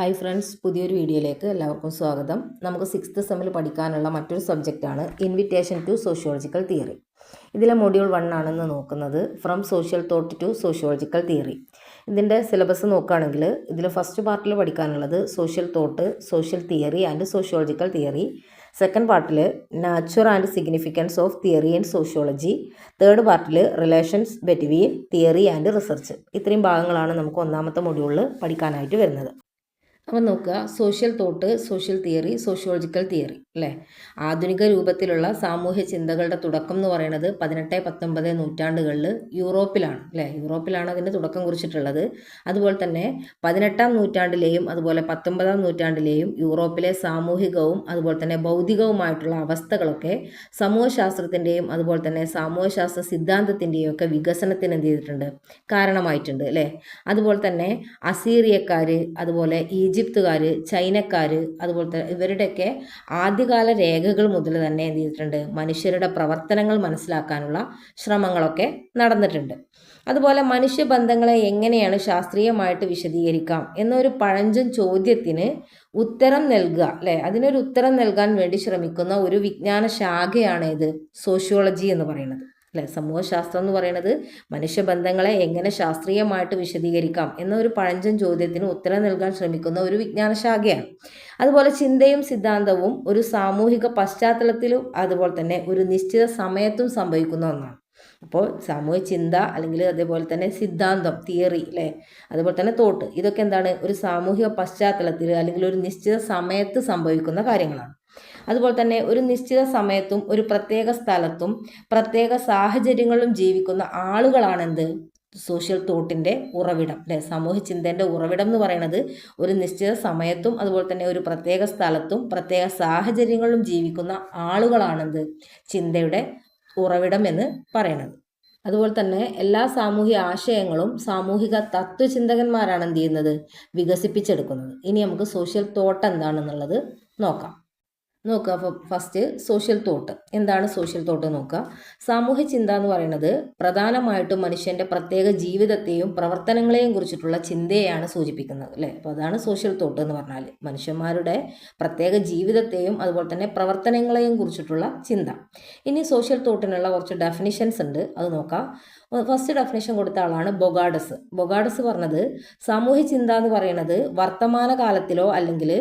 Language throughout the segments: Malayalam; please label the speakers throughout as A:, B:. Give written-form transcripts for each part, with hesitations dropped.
A: ഹായ് ഫ്രണ്ട്സ്, പുതിയൊരു വീഡിയോയിലേക്ക് എല്ലാവർക്കും സ്വാഗതം. നമുക്ക് 6th സെമ്മിൽ പഠിക്കാനുള്ള മറ്റൊരു സബ്ജക്റ്റാണ് ഇൻവിറ്റേഷൻ ടു സോഷ്യോളജിക്കൽ തിയറി. ഇതിലെ മൊഡ്യൂൾ 1 ആണെന്ന് നോക്കുന്നത് from social thought to sociological theory. ഇതിൻ്റെ സിലബസ് നോക്കുകയാണെങ്കിൽ ഇതിൽ ഫസ്റ്റ് പാർട്ടിൽ പഠിക്കാനുള്ളത് social thought, social theory and sociological theory. Second പാർട്ടിൽ nature and significance of theory and sociology. Third പാർട്ടിൽ relations between theory and research. ഇത്രയും ഭാഗങ്ങളാണ് നമുക്ക് ഒന്നാമത്തെ മൊഡ്യൂളിൽ പഠിക്കാനായിട്ട് വരുന്നത്. അപ്പം നോക്കുക, social thought, social theory, sociological theory അല്ലേ. ആധുനിക രൂപത്തിലുള്ള സാമൂഹ്യ ചിന്തകളുടെ തുടക്കം എന്ന് പറയുന്നത് 18-19 നൂറ്റാണ്ടുകളിൽ യൂറോപ്പിലാണ് അല്ലേ. യൂറോപ്പിലാണ് അതിൻ്റെ തുടക്കം കുറിച്ചിട്ടുള്ളത്. അതുപോലെ തന്നെ 18-ാം നൂറ്റാണ്ടിലെയും അതുപോലെ 19-ാം നൂറ്റാണ്ടിലെയും യൂറോപ്പിലെ സാമൂഹികവും അതുപോലെ തന്നെ ഭൗതികവുമായിട്ടുള്ള അവസ്ഥകളൊക്കെ സമൂഹശാസ്ത്രത്തിൻ്റെയും അതുപോലെ തന്നെ സാമൂഹ്യശാസ്ത്ര സിദ്ധാന്തത്തിൻ്റെയും ഒക്കെ വികസനത്തിന് എന്ത് ചെയ്തിട്ടുണ്ട്, കാരണമായിട്ടുണ്ട് അല്ലേ. അതുപോലെ തന്നെ അസീറിയക്കാർ, അതുപോലെ ഈജിപ്തുകാർ, ചൈനക്കാർ, അതുപോലത്തെ ഇവരുടെയൊക്കെ ആദ്യകാല രേഖകൾ മുതൽ തന്നെ എന്ത് ചെയ്തിട്ടുണ്ട്, മനുഷ്യരുടെ പ്രവർത്തനങ്ങൾ മനസ്സിലാക്കാനുള്ള ശ്രമങ്ങളൊക്കെ നടന്നിട്ടുണ്ട്. അതുപോലെ മനുഷ്യബന്ധങ്ങളെ എങ്ങനെയാണ് ശാസ്ത്രീയമായിട്ട് വിശദീകരിക്കാം എന്നൊരു പഴഞ്ചൻ ചോദ്യത്തിന് ഉത്തരം നൽകുക അല്ലേ, അതിനൊരു ഉത്തരം നൽകാൻ വേണ്ടി ശ്രമിക്കുന്ന ഒരു വിജ്ഞാന ശാഖയാണ് ഇത് സോഷ്യോളജി എന്ന് പറയുന്നത് അല്ലേ. സമൂഹശാസ്ത്രം എന്ന് പറയുന്നത് മനുഷ്യബന്ധങ്ങളെ എങ്ങനെ ശാസ്ത്രീയമായിട്ട് വിശദീകരിക്കാം എന്നൊരു പഴഞ്ചൻ ചോദ്യത്തിന് ഉത്തരം നൽകാൻ ശ്രമിക്കുന്ന ഒരു വിജ്ഞാന ശാഖയാണ്. അതുപോലെ ചിന്തയും സിദ്ധാന്തവും ഒരു സാമൂഹിക പശ്ചാത്തലത്തിലും അതുപോലെ തന്നെ ഒരു നിശ്ചിത സമയത്തും സംഭവിക്കുന്ന ഒന്നാണ്. അപ്പോൾ സാമൂഹ്യ ചിന്ത അല്ലെങ്കിൽ അതേപോലെ തന്നെ സിദ്ധാന്തം, തിയറി അല്ലേ, അതുപോലെ തന്നെ തോട്ട്, ഇതൊക്കെ എന്താണ്, ഒരു സാമൂഹിക പശ്ചാത്തലത്തിൽ അല്ലെങ്കിൽ ഒരു നിശ്ചിത സമയത്ത് സംഭവിക്കുന്ന കാര്യങ്ങളാണ്. അതുപോലെ തന്നെ ഒരു നിശ്ചിത സമയത്തും ഒരു പ്രത്യേക സ്ഥലത്തും പ്രത്യേക സാഹചര്യങ്ങളിലും ജീവിക്കുന്ന ആളുകളാണെന്ത്, സോഷ്യൽ തോട്ടിൻ്റെ ഉറവിടം അല്ലേ. സാമൂഹ്യ ചിന്തേൻ്റെ ഉറവിടം എന്ന് പറയുന്നത് ഒരു നിശ്ചിത സമയത്തും അതുപോലെ തന്നെ ഒരു പ്രത്യേക സ്ഥലത്തും പ്രത്യേക സാഹചര്യങ്ങളിലും ജീവിക്കുന്ന ആളുകളാണെന്ത്, ചിന്തയുടെ ഉറവിടം എന്ന് പറയുന്നത്. അതുപോലെ തന്നെ എല്ലാ സാമൂഹിക ആശയങ്ങളും സാമൂഹിക തത്വചിന്തകന്മാരാണ് എന്ത് ചെയ്യുന്നത്, വികസിപ്പിച്ചെടുക്കുന്നത്. ഇനി നമുക്ക് സോഷ്യൽ തോട്ട് എന്താണെന്നുള്ളത് നോക്കാം. നോക്കുക, ഫസ്റ്റ് സോഷ്യൽ തോട്ട്. എന്താണ് സോഷ്യൽ തോട്ട് നോക്കുക. സാമൂഹ്യ ചിന്ത എന്ന് പറയുന്നത് പ്രധാനമായിട്ടും മനുഷ്യൻ്റെ പ്രത്യേക ജീവിതത്തെയും പ്രവർത്തനങ്ങളെയും കുറിച്ചിട്ടുള്ള ചിന്തയെയാണ് സൂചിപ്പിക്കുന്നത് അല്ലേ. അപ്പോൾ അതാണ് സോഷ്യൽ തോട്ട് എന്ന് പറഞ്ഞാൽ മനുഷ്യന്മാരുടെ പ്രത്യേക ജീവിതത്തെയും അതുപോലെ തന്നെ പ്രവർത്തനങ്ങളെയും കുറിച്ചിട്ടുള്ള ചിന്ത. ഇനി സോഷ്യൽ തോട്ടിനുള്ള കുറച്ച് ഡെഫിനിഷൻസ് ഉണ്ട്, അത് നോക്കാം. ഫസ്റ്റ് ഡെഫിനേഷൻ കൊടുത്ത ആളാണ് ബൊഗാഡസ്. ബൊഗാഡസ് പറഞ്ഞത് സാമൂഹ്യ ചിന്ത എന്ന് പറയുന്നത് വർത്തമാനകാലത്തിലോ അല്ലെങ്കിൽ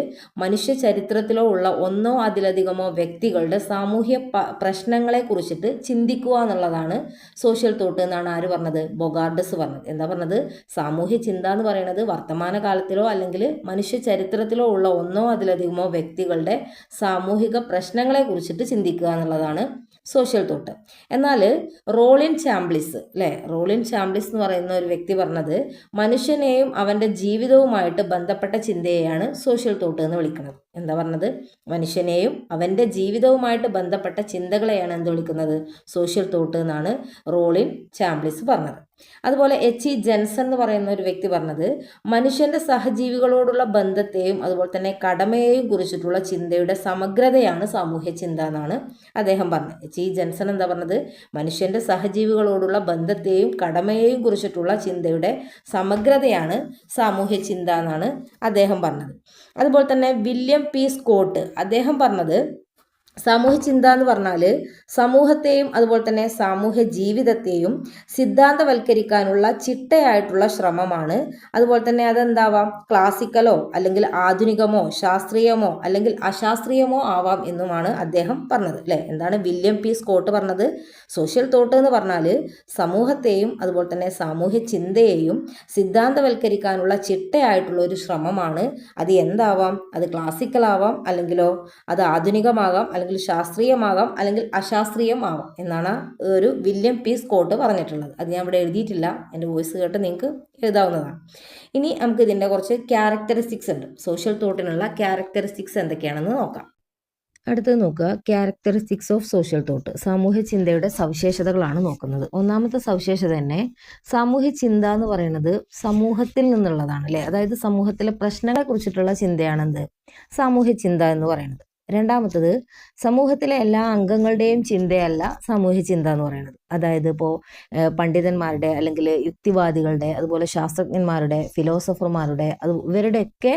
A: മനുഷ്യ ചരിത്രത്തിലോ ഉള്ള ഒന്നോ അതിലധികമോ വ്യക്തികളുടെ സാമൂഹ്യ പ്രശ്നങ്ങളെ കുറിച്ചിട്ട് ചിന്തിക്കുക എന്നുള്ളതാണ് സോഷ്യൽ തോട്ട് എന്നാണ് ആര് പറഞ്ഞത്, ബൊഗാഡസ് പറഞ്ഞത്. എന്താ പറഞ്ഞത്, സാമൂഹ്യ ചിന്ത എന്ന് പറയുന്നത് വർത്തമാനകാലത്തിലോ അല്ലെങ്കിൽ മനുഷ്യ ചരിത്രത്തിലോ ഉള്ള ഒന്നോ അതിലധികമോ വ്യക്തികളുടെ സാമൂഹിക പ്രശ്നങ്ങളെ കുറിച്ചിട്ട് ചിന്തിക്കുക എന്നുള്ളതാണ് സോഷ്യൽ തോട്ട്. എന്നാൽ റോളിൻ ചാംബ്ലിസ് അല്ലേ, റോളിൻ ചാംബ്ലിസ് എന്ന് പറയുന്ന ഒരു വ്യക്തി പറഞ്ഞത് മനുഷ്യനെയും അവൻ്റെ ജീവിതവുമായിട്ട് ബന്ധപ്പെട്ട ചിന്തയെയാണ് സോഷ്യൽ തോട്ട് എന്ന് വിളിക്കുന്നത്. എന്താ പറഞ്ഞത്, മനുഷ്യനെയും അവൻ്റെ ജീവിതവുമായിട്ട് ബന്ധപ്പെട്ട ചിന്തകളെയാണ് എന്ത് വിളിക്കുന്നത്, സോഷ്യൽ തോട്ട് എന്നാണ് റോളിൻ ചാംബ്ലിസ് പറഞ്ഞത്. അതുപോലെ H.E. ജെൻസൺ എന്ന് പറയുന്ന ഒരു വ്യക്തി പറഞ്ഞത് മനുഷ്യൻ്റെ സഹജീവികളോടുള്ള ബന്ധത്തെയും അതുപോലെ തന്നെ കടമയെയും കുറിച്ചിട്ടുള്ള ചിന്തയുടെ സമഗ്രതയാണ് സാമൂഹ്യ ചിന്ത എന്നാണ് അദ്ദേഹം പറഞ്ഞത്. H.E. ജെൻസൺ എന്താ പറഞ്ഞത്, മനുഷ്യൻ്റെ സഹജീവികളോടുള്ള ബന്ധത്തെയും കടമയെയും കുറിച്ചിട്ടുള്ള ചിന്തയുടെ സമഗ്രതയാണ് സാമൂഹ്യ ചിന്ത എന്നാണ് അദ്ദേഹം പറഞ്ഞത്. അതുപോലെ തന്നെ വില്യം പി സ്കോട്ട് അദ്ദേഹം പറഞ്ഞത് സാമൂഹ്യ ചിന്ത എന്ന് പറഞ്ഞാൽ സമൂഹത്തെയും അതുപോലെ തന്നെ സാമൂഹ്യ ജീവിതത്തെയും സിദ്ധാന്തവൽക്കരിക്കാനുള്ള ചിട്ടയായിട്ടുള്ള ശ്രമമാണ്. അതുപോലെ തന്നെ അതെന്താവാം, ക്ലാസിക്കലോ അല്ലെങ്കിൽ ആധുനികമോ ശാസ്ത്രീയമോ അല്ലെങ്കിൽ അശാസ്ത്രീയമോ ആവാം എന്നുമാണ് അദ്ദേഹം പറഞ്ഞത് അല്ലേ. എന്താണ് വില്യം പി സ്കോട്ട് പറഞ്ഞത്, സോഷ്യൽ തോട്ട് എന്ന് പറഞ്ഞാൽ സമൂഹത്തെയും അതുപോലെ തന്നെ സാമൂഹ്യ ചിന്തയെയും സിദ്ധാന്തവൽക്കരിക്കാനുള്ള ചിട്ടയായിട്ടുള്ള ഒരു ശ്രമമാണ്. അത് എന്താവാം, അത് ക്ലാസിക്കലാവാം അല്ലെങ്കിലോ അത് ആധുനികമാകാം അല്ലെങ്കിൽ ശാസ്ത്രീയമാകാം അല്ലെങ്കിൽ അശാസ്ത്രീയമാവാം എന്നാണ് ഒരു വില്യം പി സ്കോട്ട് പറഞ്ഞിട്ടുള്ളത്. അത് ഞാൻ ഇവിടെ എഴുതിയിട്ടില്ല, എൻ്റെ വോയിസ് കേട്ട് നിങ്ങൾക്ക് എഴുതാവുന്നതാണ്. ഇനി നമുക്ക് ഇതിൻ്റെ കുറച്ച് ക്യാരക്ടറിസ്റ്റിക്സ് ഉണ്ട്, സോഷ്യൽ തോട്ടിനുള്ള ക്യാരക്ടറിസ്റ്റിക്സ് എന്തൊക്കെയാണെന്ന് നോക്കാം. അടുത്തത് നോക്കുക, ക്യാരക്ടറിസ്റ്റിക്സ് ഓഫ് സോഷ്യൽ തോട്ട്. സാമൂഹ്യ ചിന്തയുടെ സവിശേഷതകളാണ് നോക്കുന്നത്. ഒന്നാമത്തെ സവിശേഷത തന്നെ സാമൂഹ്യ ചിന്ത എന്ന് പറയുന്നത് സമൂഹത്തിൽ നിന്നുള്ളതാണ് അല്ലേ. അതായത് സമൂഹത്തിലെ പ്രശ്നങ്ങളെ കുറിച്ചിട്ടുള്ള ചിന്തയാണെന്ത്, സാമൂഹ്യ ചിന്ത എന്ന് പറയുന്നത്. രണ്ടാമത്തത് സമൂഹത്തിലെ എല്ലാ അംഗങ്ങളുടെയും ചിന്തയല്ല സാമൂഹ്യ ചിന്ത എന്ന് പറയുന്നത്. അതായത് ഇപ്പോൾ പണ്ഡിതന്മാരുടെ അല്ലെങ്കിൽ യുക്തിവാദികളുടെ അതുപോലെ ശാസ്ത്രജ്ഞന്മാരുടെ ഫിലോസഫർമാരുടെ ഇവരുടെയൊക്കെ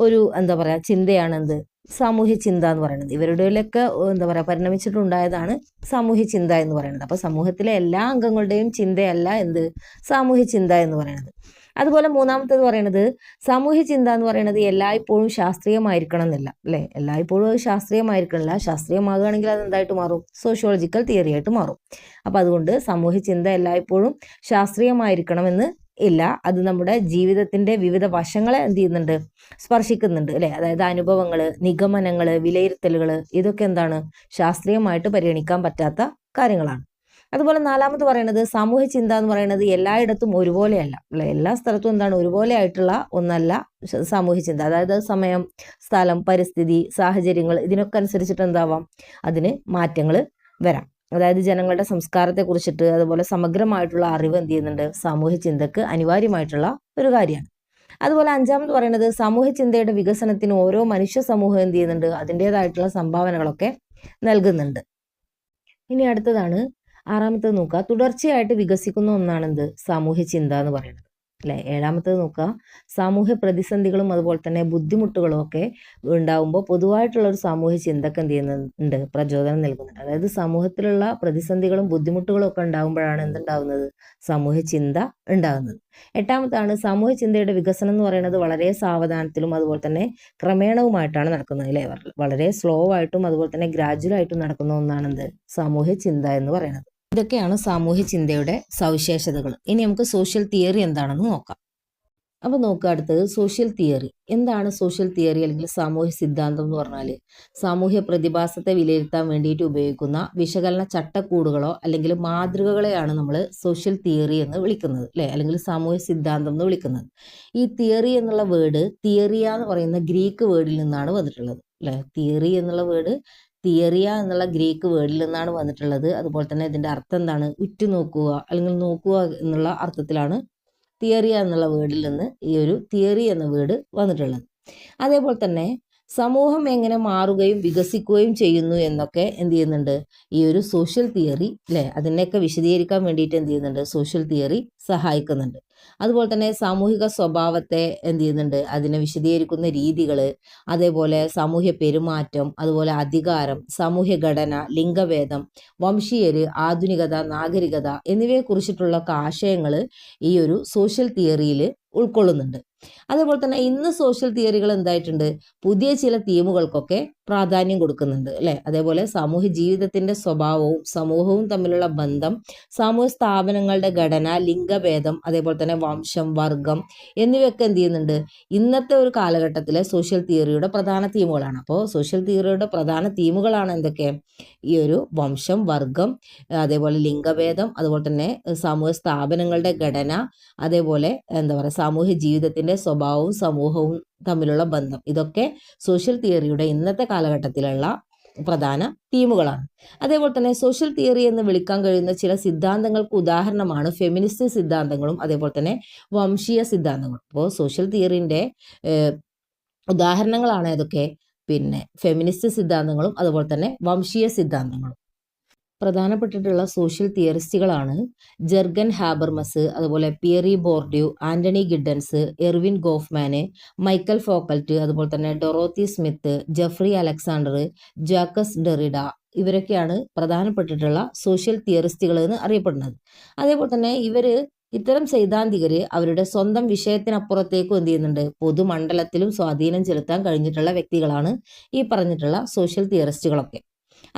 A: ഒരു എന്താ പറയുക ചിന്തയാണ് എന്ത് സാമൂഹ്യ ചിന്ത എന്ന് പറയുന്നത്. ഇവരുടെയൊക്കെ എന്താ പറയുക പരിണമിച്ചിട്ടുണ്ടായതാണ് സാമൂഹ്യ ചിന്ത എന്ന് പറയുന്നത്. അപ്പോൾ സമൂഹത്തിലെ എല്ലാ അംഗങ്ങളുടെയും ചിന്തയല്ല എന്ത് സാമൂഹ്യ ചിന്ത എന്ന് പറയുന്നത്. അതുപോലെ മൂന്നാമത്തേത് പറയുന്നത് സാമൂഹ്യ ചിന്ത എന്ന് പറയുന്നത് എല്ലായ്പ്പോഴും ശാസ്ത്രീയമായിരിക്കണം എന്നില്ല അല്ലേ. എല്ലായ്പ്പോഴും അത് ശാസ്ത്രീയമായിരിക്കണില്ല. ശാസ്ത്രീയമാകുകയാണെങ്കിൽ അത് എന്തായിട്ട് മാറും? സോഷ്യോളജിക്കൽ തിയറി ആയിട്ട് മാറും. അപ്പം അതുകൊണ്ട് സാമൂഹ്യ ചിന്ത എല്ലായ്പ്പോഴും ശാസ്ത്രീയമായിരിക്കണമെന്ന് ഇല്ല. അത് നമ്മുടെ ജീവിതത്തിന്റെ വിവിധ വശങ്ങളെ എന്ത് ചെയ്യുന്നുണ്ട്? സ്പർശിക്കുന്നുണ്ട് അല്ലെ. അതായത് അനുഭവങ്ങൾ, നിഗമനങ്ങൾ, വിലയിരുത്തലുകൾ ഇതൊക്കെ എന്താണ്? ശാസ്ത്രീയമായിട്ട് പരിഗണിക്കാൻ പറ്റാത്ത കാര്യങ്ങളാണ്. അതുപോലെ നാലാമത് പറയുന്നത് സാമൂഹ്യ ചിന്ത എന്ന് പറയുന്നത് എല്ലായിടത്തും ഒരുപോലെയല്ല അല്ലെ. എല്ലാ സ്ഥലത്തും എന്താണ്? ഒരുപോലെ ആയിട്ടുള്ള ഒന്നല്ല സാമൂഹ്യ ചിന്ത. അതായത് സമയം, സ്ഥലം, പരിസ്ഥിതി, സാഹചര്യങ്ങൾ ഇതിനൊക്കെ അനുസരിച്ചിട്ട് എന്താവാം? അതിന് മാറ്റങ്ങൾ വരാം. അതായത് ജനങ്ങളുടെ സംസ്കാരത്തെ കുറിച്ചിട്ട് അതുപോലെ സമഗ്രമായിട്ടുള്ള അറിവ് എന്ത് ചെയ്യുന്നുണ്ട്? സാമൂഹ്യ ചിന്തക്ക് അനിവാര്യമായിട്ടുള്ള ഒരു കാര്യമാണ്. അതുപോലെ അഞ്ചാമത് പറയുന്നത് സാമൂഹ്യ ചിന്തയുടെ വികസനത്തിന് ഓരോ മനുഷ്യ സമൂഹം എന്ത് ചെയ്യുന്നുണ്ട്? അതിൻ്റെതായിട്ടുള്ള സംഭാവനകളൊക്കെ നൽകുന്നുണ്ട്. ഇനി അടുത്തതാണ് ആറാമത്തേത് നോക്കുക. തുടർച്ചയായിട്ട് വികസിക്കുന്ന ഒന്നാണ് എന്ത്? സാമൂഹ്യ ചിന്ത എന്ന് പറയുന്നത് അല്ലെ. ഏഴാമത്തേത് നോക്കുക. സാമൂഹ്യ പ്രതിസന്ധികളും അതുപോലെ തന്നെ ബുദ്ധിമുട്ടുകളും ഒക്കെ ഉണ്ടാവുമ്പോൾ പൊതുവായിട്ടുള്ള ഒരു സാമൂഹ്യ ചിന്തക്ക് എന്ത് ചെയ്യുന്നുണ്ട്? പ്രചോദനം നൽകുന്നുണ്ട്. അതായത് സമൂഹത്തിലുള്ള പ്രതിസന്ധികളും ബുദ്ധിമുട്ടുകളും ഒക്കെ ഉണ്ടാകുമ്പോഴാണ് എന്തുണ്ടാവുന്നത്? സാമൂഹ്യ ചിന്ത ഉണ്ടാകുന്നത്. എട്ടാമത്താണ് സാമൂഹ്യ ചിന്തയുടെ വികസനം എന്ന് പറയുന്നത് വളരെ സാവധാനത്തിലും അതുപോലെ തന്നെ ക്രമേണവുമായിട്ടാണ് നടക്കുന്നത് അല്ലെ. വളരെ സ്ലോ ആയിട്ടും അതുപോലെ തന്നെ ഗ്രാജുവൽ ആയിട്ടും നടക്കുന്ന ഒന്നാണെന്ത്? സാമൂഹ്യ ചിന്ത എന്ന് പറയുന്നത്. ഇതൊക്കെയാണ് സാമൂഹ്യ ചിന്തയുടെ സവിശേഷതകൾ. ഇനി നമുക്ക് സോഷ്യൽ തിയറി എന്താണെന്ന് നോക്കാം. അപ്പോൾ നോക്കുക, അടുത്തത് സോഷ്യൽ തിയറി. എന്താണ് സോഷ്യൽ തിയറി അല്ലെങ്കിൽ സാമൂഹ്യ സിദ്ധാന്തം എന്ന് പറഞ്ഞാൽ സാമൂഹ്യ പ്രതിഭാസത്തെ വിലയിരുത്താൻ വേണ്ടിയിട്ട് ഉപയോഗിക്കുന്ന വിശകലന ചട്ടക്കൂടുകളോ അല്ലെങ്കിൽ മാതൃകകളെയാണ് നമ്മൾ സോഷ്യൽ തിയറി എന്ന് വിളിക്കുന്നത് അല്ലേ, അല്ലെങ്കിൽ സാമൂഹ്യ സിദ്ധാന്തം എന്ന് വിളിക്കുന്നത്. ഈ തിയറി എന്നുള്ള വേർഡ് തിയറിയ എന്ന് പറയുന്ന ഗ്രീക്ക് വേർഡിൽ നിന്നാണ് വന്നിട്ടുള്ളത് അല്ലേ. തിയറി എന്നുള്ള വേർഡ് തിയറിയ എന്നുള്ള ഗ്രീക്ക് വേർഡിൽ നിന്നാണ് വന്നിട്ടുള്ളത്. അതുപോലെ തന്നെ ഇതിൻ്റെ അർത്ഥം എന്താണ്? ഉറ്റുനോക്കുക അല്ലെങ്കിൽ നോക്കുക എന്നുള്ള അർത്ഥത്തിലാണ് തിയറിയ എന്നുള്ള വേർഡിൽ നിന്ന് ഈ ഒരു തിയറി എന്ന വേർഡ് വന്നിട്ടുള്ളത്. അതേപോലെ തന്നെ സമൂഹം എങ്ങനെ മാറുകയും വികസിക്കുകയും ചെയ്യുന്നു എന്നൊക്കെ എന്ത് ചെയ്യുന്നുണ്ട്? ഈ ഒരു സോഷ്യൽ തിയറി അല്ലേ, അതിനെയൊക്കെ വിശദീകരിക്കാൻ വേണ്ടിയിട്ട് എന്ത് ചെയ്യുന്നുണ്ട്? സോഷ്യൽ തിയറി സഹായിക്കുന്നുണ്ട്. അതുപോലെ തന്നെ സാമൂഹിക സ്വഭാവത്തെ എന്ത് ചെയ്യുന്നുണ്ട്? അതിനെ വിശദീകരിക്കുന്ന രീതികൾ, അതേപോലെ സാമൂഹ്യ പെരുമാറ്റം, അതുപോലെ അധികാരം, സാമൂഹ്യ ഘടന, ലിംഗഭേദം, വംശീയര്, ആധുനികത, നാഗരികത എന്നിവയെ കുറിച്ചിട്ടുള്ള ആശയങ്ങൾ ഈ ഒരു സോഷ്യൽ തിയറിയിൽ ഉൾക്കൊള്ളുന്നുണ്ട്. അതേപോലെ തന്നെ ഇന്ന് സോഷ്യൽ തിയറികൾ എന്തായിട്ടുണ്ട്? പുതിയ ചില തീമുകൾക്കൊക്കെ പ്രാധാന്യം കൊടുക്കുന്നുണ്ട് അല്ലെ. അതേപോലെ സാമൂഹ്യ ജീവിതത്തിന്റെ സ്വഭാവവും സമൂഹവും തമ്മിലുള്ള ബന്ധം, സാമൂഹ്യ സ്ഥാപനങ്ങളുടെ ഘടന, ലിംഗഭേദം, അതേപോലെ തന്നെ വംശം, വർഗം എന്നിവയൊക്കെ എന്ത് ചെയ്യുന്നുണ്ട്? ഇന്നത്തെ ഒരു കാലഘട്ടത്തിലെ സോഷ്യൽ തിയറിയുടെ പ്രധാന തീമുകളാണ്. അപ്പോൾ സോഷ്യൽ തിയറിയുടെ പ്രധാന തീമുകളാണ് എന്തൊക്കെ? ഈ ഒരു വംശം, വർഗം, അതേപോലെ ലിംഗഭേദം, അതുപോലെ തന്നെ സാമൂഹ്യ സ്ഥാപനങ്ങളുടെ ഘടന, അതേപോലെ എന്താ പറയുക സാമൂഹ്യ ജീവിതത്തിന്റെ സ്വഭാവവും സമൂഹവും തമ്മിലുള്ള ബന്ധം. ഇതൊക്കെ സോഷ്യൽ തിയറിയുടെ ഇന്നത്തെ കാലഘട്ടത്തിലുള്ള പ്രധാന തീമുകളാണ്. അതേപോലെ തന്നെ സോഷ്യൽ തിയറി എന്ന് വിളിക്കാൻ കഴിയുന്ന ചില സിദ്ധാന്തങ്ങൾക്ക് ഉദാഹരണമാണ് ഫെമിനിസ്റ്റ് സിദ്ധാന്തങ്ങളും അതേപോലെ തന്നെ വംശീയ സിദ്ധാന്തങ്ങളും. അപ്പോൾ സോഷ്യൽ തിയറിന്റെ ഉദാഹരണങ്ങളാണ് ഇതൊക്കെ. ഫെമിനിസ്റ്റ് സിദ്ധാന്തങ്ങളും അതുപോലെ തന്നെ വംശീയ സിദ്ധാന്തങ്ങളും. പ്രധാനപ്പെട്ടിട്ടുള്ള സോഷ്യൽ തിയറിസ്റ്റുകളാണ് ജെർഗൻ ഹാബർമസ്, അതുപോലെ Pierre Bourdieu, Anthony Giddens, Erving Goffman, Michael Foucault, അതുപോലെ തന്നെ Dorothy Smith, Jeffrey Alexander, Jacques Derrida ഇവരൊക്കെയാണ് പ്രധാനപ്പെട്ടിട്ടുള്ള സോഷ്യൽ തിയറിസ്റ്റുകൾ എന്ന് അറിയപ്പെടുന്നത്. അതേപോലെ തന്നെ ഇത്തരം സൈദ്ധാന്തികര് അവരുടെ സ്വന്തം വിഷയത്തിനപ്പുറത്തേക്കും എന്ത് ചെയ്യുന്നുണ്ട്? പൊതുമണ്ഡലത്തിലും സ്വാധീനം ചെലുത്താൻ കഴിഞ്ഞിട്ടുള്ള വ്യക്തികളാണ് ഈ പറഞ്ഞിട്ടുള്ള സോഷ്യൽ തിയറിസ്റ്റുകളൊക്കെ.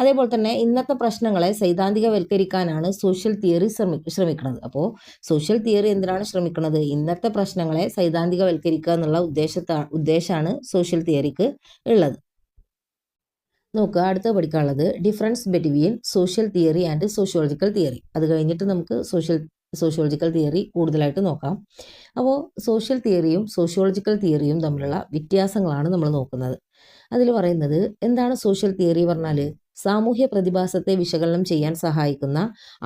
A: അതേപോലെ തന്നെ ഇന്നത്തെ പ്രശ്നങ്ങളെ സൈദ്ധാന്തികവൽക്കരിക്കാനാണ് സോഷ്യൽ തിയറി ശ്രമിക്കുന്നത്. അപ്പോൾ സോഷ്യൽ തിയറി എന്തിനാണ് ശ്രമിക്കുന്നത്? ഇന്നത്തെ പ്രശ്നങ്ങളെ സൈദ്ധാന്തികവൽക്കരിക്കുക എന്നുള്ള ഉദ്ദേശമാണ് സോഷ്യൽ തിയറിക്ക് ഉള്ളത്. നോക്കുക, അടുത്ത പഠിക്കാനുള്ളത് difference between social theory and sociological theory. അത് കഴിഞ്ഞിട്ട് നമുക്ക് സോഷ്യോളജിക്കൽ തിയറി കൂടുതലായിട്ട് നോക്കാം. അപ്പോൾ സോഷ്യൽ തിയറിയും സോഷ്യോളജിക്കൽ തിയറിയും തമ്മിലുള്ള വ്യത്യാസങ്ങളാണ് നമ്മൾ നോക്കുന്നത്. അതിൽ പറയുന്നത് എന്താണ് സോഷ്യൽ തിയറി പറഞ്ഞാൽ? സാമൂഹ്യ പ്രതിഭാസത്തെ വിശകലനം ചെയ്യാൻ സഹായിക്കുന്ന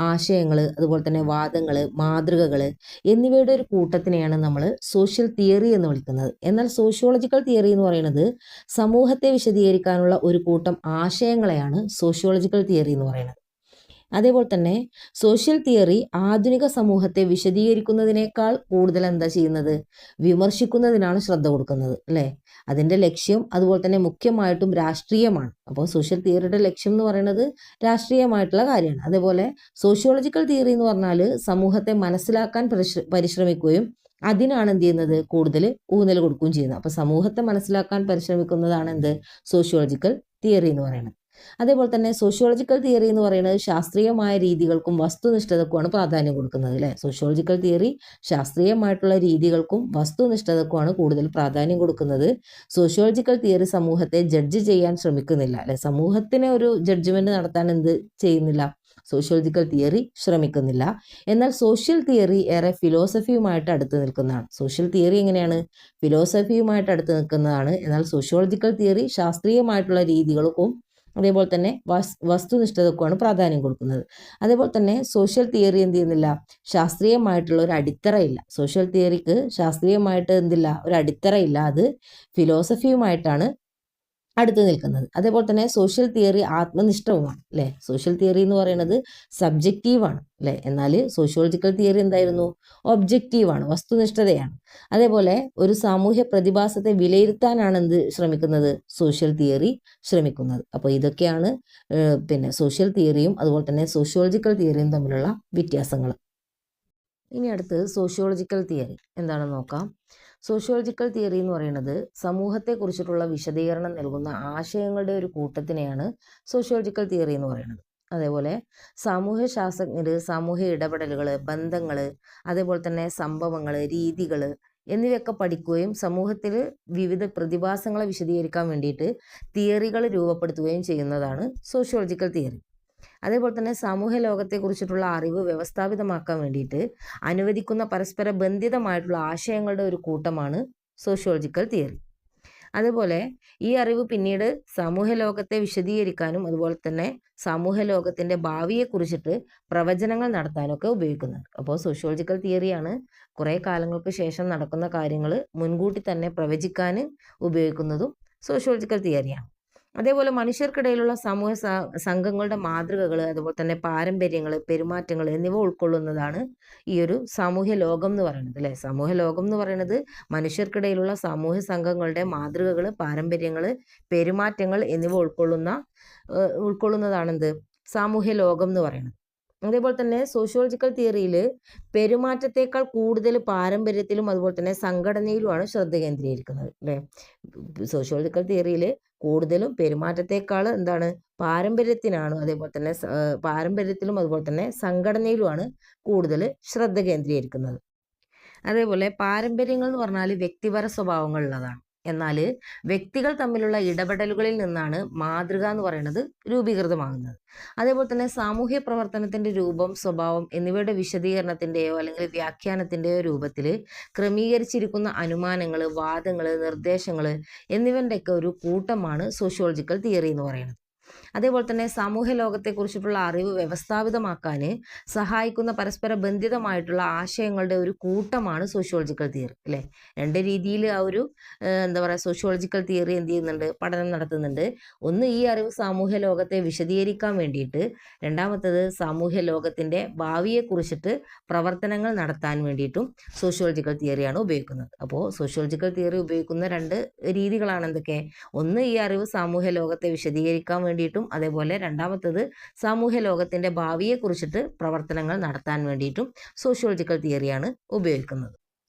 A: ആശയങ്ങൾ, അതുപോലെ തന്നെ വാദങ്ങൾ, മാതൃകകൾ എന്നിവയുടെ ഒരു കൂട്ടത്തിനെയാണ് നമ്മൾ സോഷ്യൽ തിയറി എന്ന് വിളിക്കുന്നത്. എന്നാൽ സോഷ്യോളജിക്കൽ തിയറി എന്ന് പറയുന്നത് സമൂഹത്തെ വിശദീകരിക്കാനുള്ള ഒരു കൂട്ടം ആശയങ്ങളെയാണ് സോഷ്യോളജിക്കൽ തിയറി എന്ന് പറയുന്നത്. അതേപോലെ തന്നെ സോഷ്യൽ തിയറി ആധുനിക സമൂഹത്തെ വിശദീകരിക്കുന്നതിനേക്കാൾ കൂടുതൽ എന്താ ചെയ്യുന്നത്, വിമർശിക്കുന്നതിനാണ് ശ്രദ്ധ കൊടുക്കുന്നത് അല്ലേ. അതിൻ്റെ ലക്ഷ്യം അതുപോലെ തന്നെ മുഖ്യമായിട്ടും രാഷ്ട്രീയമാണ്. അപ്പോൾ സോഷ്യൽ തിയറിയുടെ ലക്ഷ്യം എന്ന് പറയുന്നത് രാഷ്ട്രീയമായിട്ടുള്ള കാര്യമാണ്. അതേപോലെ സോഷ്യോളജിക്കൽ തിയറി എന്ന് പറഞ്ഞാൽ സമൂഹത്തെ മനസ്സിലാക്കാൻ പരിശ്രമിക്കുകയും അതിനാണ് എന്ത് ചെയ്യുന്നത്, കൂടുതൽ ഊന്നൽ കൊടുക്കുകയും ചെയ്യുന്നത്. അപ്പോൾ സമൂഹത്തെ മനസ്സിലാക്കാൻ പരിശ്രമിക്കുന്നതാണ് എന്ത്, സോഷ്യോളജിക്കൽ തിയറി എന്ന് പറയുന്നത്. അതേപോലെ തന്നെ സോഷ്യോളജിക്കൽ തിയറി എന്ന് പറയുന്നത് ശാസ്ത്രീയമായ രീതികൾക്കും വസ്തുനിഷ്ഠതക്കുമാണ് പ്രാധാന്യം കൊടുക്കുന്നത് അല്ലേ. സോഷ്യോളജിക്കൽ തിയറി ശാസ്ത്രീയമായിട്ടുള്ള രീതികൾക്കും വസ്തുനിഷ്ഠതക്കുമാണ് കൂടുതൽ പ്രാധാന്യം കൊടുക്കുന്നത്. സോഷ്യോളജിക്കൽ തിയറി സമൂഹത്തെ ജഡ്ജ് ചെയ്യാൻ ശ്രമിക്കുന്നില്ല അല്ലെ. സമൂഹത്തിനെ ഒരു ജഡ്ജ്മെന്റ് നടത്താൻ എന്ത് ചെയ്യുന്നില്ല, സോഷ്യോളജിക്കൽ തിയറി ശ്രമിക്കുന്നില്ല. എന്നാൽ സോഷ്യൽ തിയറി ഏറെ ഫിലോസഫിയുമായിട്ട് അടുത്ത് നിൽക്കുന്നതാണ്. സോഷ്യൽ തിയറി എങ്ങനെയാണ്, ഫിലോസഫിയുമായിട്ട് അടുത്ത് നിൽക്കുന്നതാണ്. എന്നാൽ സോഷ്യോളജിക്കൽ തിയറി ശാസ്ത്രീയമായിട്ടുള്ള രീതികൾക്കും അതേപോലെ തന്നെ വസ്തുനിഷ്ഠതക്കുമാണ് പ്രാധാന്യം കൊടുക്കുന്നത്. അതേപോലെ തന്നെ സോഷ്യൽ തിയറി എന്ത് ചെയ്യുന്നില്ല, ശാസ്ത്രീയമായിട്ടുള്ള ഒരു അടിത്തറയില്ല. സോഷ്യൽ തിയറിക്ക് ശാസ്ത്രീയമായിട്ട് എന്തില്ല, ഒരു അടിത്തറയില്ല. അത് ഫിലോസഫിയുമായിട്ടാണ് അടുത്ത് നിൽക്കുന്നത്. അതേപോലെ തന്നെ സോഷ്യൽ തിയറി ആത്മനിഷ്ഠവുമാണ് അല്ലേ. സോഷ്യൽ തിയറി എന്ന് പറയുന്നത് സബ്ജക്റ്റീവാണ് അല്ലേ. എന്നാൽ സോഷ്യോളജിക്കൽ തിയറി എന്തായിരുന്നു, ഒബ്ജക്റ്റീവാണ്, വസ്തുനിഷ്ഠതയാണ്. അതേപോലെ ഒരു സാമൂഹ്യ പ്രതിഭാസത്തെ വിലയിരുത്താനാണ് എന്ത് ശ്രമിക്കുന്നത്, സോഷ്യൽ തിയറി ശ്രമിക്കുന്നത്. അപ്പോൾ ഇതൊക്കെയാണ് സോഷ്യൽ തിയറിയും അതുപോലെ തന്നെ സോഷ്യോളജിക്കൽ തിയറിയും തമ്മിലുള്ള വ്യത്യാസങ്ങൾ. ഇനി അടുത്ത് സോഷ്യോളജിക്കൽ തിയറി എന്താണെന്ന് നോക്കാം. സോഷ്യോളജിക്കൽ തിയറി എന്ന് പറയുന്നത് സമൂഹത്തെക്കുറിച്ചിട്ടുള്ള വിശദീകരണം നൽകുന്ന ആശയങ്ങളുടെ ഒരു കൂട്ടത്തിനെയാണ് സോഷ്യോളജിക്കൽ തിയറി എന്ന് പറയുന്നത്. അതേപോലെ സാമൂഹ്യ ശാസ്ത്രജ്ഞർ സാമൂഹ്യ ഇടപെടലുകൾ, ബന്ധങ്ങൾ, അതേപോലെ തന്നെ സംഭവങ്ങൾ, രീതികൾ എന്നിവയൊക്കെ പഠിക്കുകയും സമൂഹത്തിൽ വിവിധ പ്രതിഭാസങ്ങളെ വിശദീകരിക്കാൻ വേണ്ടിയിട്ട് തിയറികൾ രൂപപ്പെടുത്തുകയും ചെയ്യുന്നതാണ് സോഷ്യോളജിക്കൽ തിയറി. അതേപോലെ തന്നെ സാമൂഹ്യ ലോകത്തെക്കുറിച്ചിട്ടുള്ള അറിവ് വ്യവസ്ഥാപിതമാക്കാൻ വേണ്ടിയിട്ട് അനുവദിക്കുന്ന പരസ്പര ബന്ധിതമായിട്ടുള്ള ആശയങ്ങളുടെ ഒരു കൂട്ടമാണ് സോഷ്യോളജിക്കൽ തിയറി. അതുപോലെ ഈ അറിവ് പിന്നീട് സാമൂഹ്യ ലോകത്തെ വിശദീകരിക്കാനും അതുപോലെ തന്നെ സാമൂഹ്യ ലോകത്തിൻ്റെ ഭാവിയെക്കുറിച്ചിട്ട് പ്രവചനങ്ങൾ നടത്താനൊക്കെ ഉപയോഗിക്കുന്നുണ്ട്. അപ്പോൾ സോഷ്യോളജിക്കൽ തിയറിയാണ് കുറേ കാലങ്ങൾക്ക് ശേഷം നടക്കുന്ന കാര്യങ്ങൾ മുൻകൂട്ടി തന്നെ പ്രവചിക്കാൻ ഉപയോഗിക്കുന്നതും സോഷ്യോളജിക്കൽ തിയറിയാണ്. അതേപോലെ മനുഷ്യർക്കിടയിലുള്ള സമൂഹ സംഘങ്ങളുടെ മാതൃകകൾ, അതുപോലെ തന്നെ പാരമ്പര്യങ്ങൾ, പെരുമാറ്റങ്ങൾ എന്നിവ ഉൾക്കൊള്ളുന്നതാണ് ഈ ഒരു സാമൂഹ്യ ലോകം എന്ന് പറയുന്നത് അല്ലേ. സാമൂഹ്യ ലോകം എന്ന് പറയുന്നത് മനുഷ്യർക്കിടയിലുള്ള സാമൂഹ്യ സംഘങ്ങളുടെ മാതൃകകൾ, പാരമ്പര്യങ്ങൾ, പെരുമാറ്റങ്ങൾ എന്നിവ ഉൾക്കൊള്ളുന്നതാണെന്ത്, സാമൂഹ്യ ലോകം എന്ന് പറയുന്നത്. അതേപോലെ തന്നെ സോഷ്യോളജിക്കൽ തിയറിയിൽ പെരുമാറ്റത്തേക്കാൾ കൂടുതൽ പാരമ്പര്യത്തിലും അതുപോലെ തന്നെ സംഘടനയിലുമാണ് ശ്രദ്ധ കേന്ദ്രീകരിക്കുന്നത് അല്ലേ. സോഷ്യോളജിക്കൽ തിയറിയിൽ കൂടുതലും പെരുമാറ്റത്തേക്കാൾ എന്താണ്, പാരമ്പര്യത്തിനാണ്, അതേപോലെ തന്നെ പാരമ്പര്യത്തിലും അതുപോലെ തന്നെ സംഘടനയിലുമാണ് കൂടുതൽ ശ്രദ്ധ കേന്ദ്രീകരിക്കുന്നത്. അതേപോലെ പാരമ്പര്യങ്ങൾ എന്ന് പറഞ്ഞാൽ വ്യക്തിപര സ്വഭാവങ്ങളുള്ളതാണ്. എന്നാൽ വ്യക്തികൾ തമ്മിലുള്ള ഇടപെടലുകളിൽ നിന്നാണ് മാതൃക എന്ന് പറയുന്നത് രൂപീകൃതമാകുന്നത്. അതേപോലെ തന്നെ സാമൂഹ്യ പ്രവർത്തനത്തിൻ്റെ രൂപം, സ്വഭാവം എന്നിവയുടെ വിശദീകരണത്തിൻ്റെയോ അല്ലെങ്കിൽ വ്യാഖ്യാനത്തിൻ്റെയോ രൂപത്തിൽ ക്രമീകരിച്ചിരിക്കുന്ന അനുമാനങ്ങൾ, വാദങ്ങൾ, നിർദ്ദേശങ്ങൾ എന്നിവൻ്റെയൊക്കെ ഒരു കൂട്ടമാണ് സോഷ്യോളജിക്കൽ തിയറി എന്ന് പറയുന്നത്. അതേപോലെ തന്നെ സാമൂഹ്യ ലോകത്തെക്കുറിച്ചിട്ടുള്ള അറിവ് വ്യവസ്ഥാപിതമാക്കാൻ സഹായിക്കുന്ന പരസ്പര ബന്ധിതമായിട്ടുള്ള ആശയങ്ങളുടെ ഒരു കൂട്ടമാണ് സോഷ്യോളജിക്കൽ തിയറി അല്ലേ. രണ്ട് രീതിയിൽ ആ ഒരു സോഷ്യോളജിക്കൽ തിയറി എന്ത് ചെയ്യുന്നുണ്ട്, പഠനം നടത്തുന്നുണ്ട്. ഒന്ന് ഈ അറിവ് സാമൂഹ്യ ലോകത്തെ വിശദീകരിക്കാൻ വേണ്ടിയിട്ട്, രണ്ടാമത്തത് സാമൂഹ്യ ലോകത്തിൻ്റെ ഭാവിയെക്കുറിച്ചിട്ട് പ്രവർത്തനങ്ങൾ നടത്താൻ വേണ്ടിയിട്ടും സോഷ്യോളജിക്കൽ തിയറിയാണ് ഉപയോഗിക്കുന്നത്. അപ്പോൾ സോഷ്യോളജിക്കൽ തിയറി ഉപയോഗിക്കുന്ന രണ്ട് രീതികളാണ് എന്തൊക്കെ, ഒന്ന് ഈ അറിവ് സാമൂഹ്യ ലോകത്തെ വിശദീകരിക്കാൻ വേണ്ടിയിട്ടും അതേപോലെ രണ്ടാമത്തത് സാമൂഹ്യ ലോകത്തിൻ്റെ ഭാവിയെക്കുറിച്ചിട്ട് പ്രവർത്തനങ്ങൾ നടത്താൻ വേണ്ടിയിട്ടും സോഷ്യോളജിക്കൽ തിയറിയാണ് ഉപയോഗിക്കുന്നത്.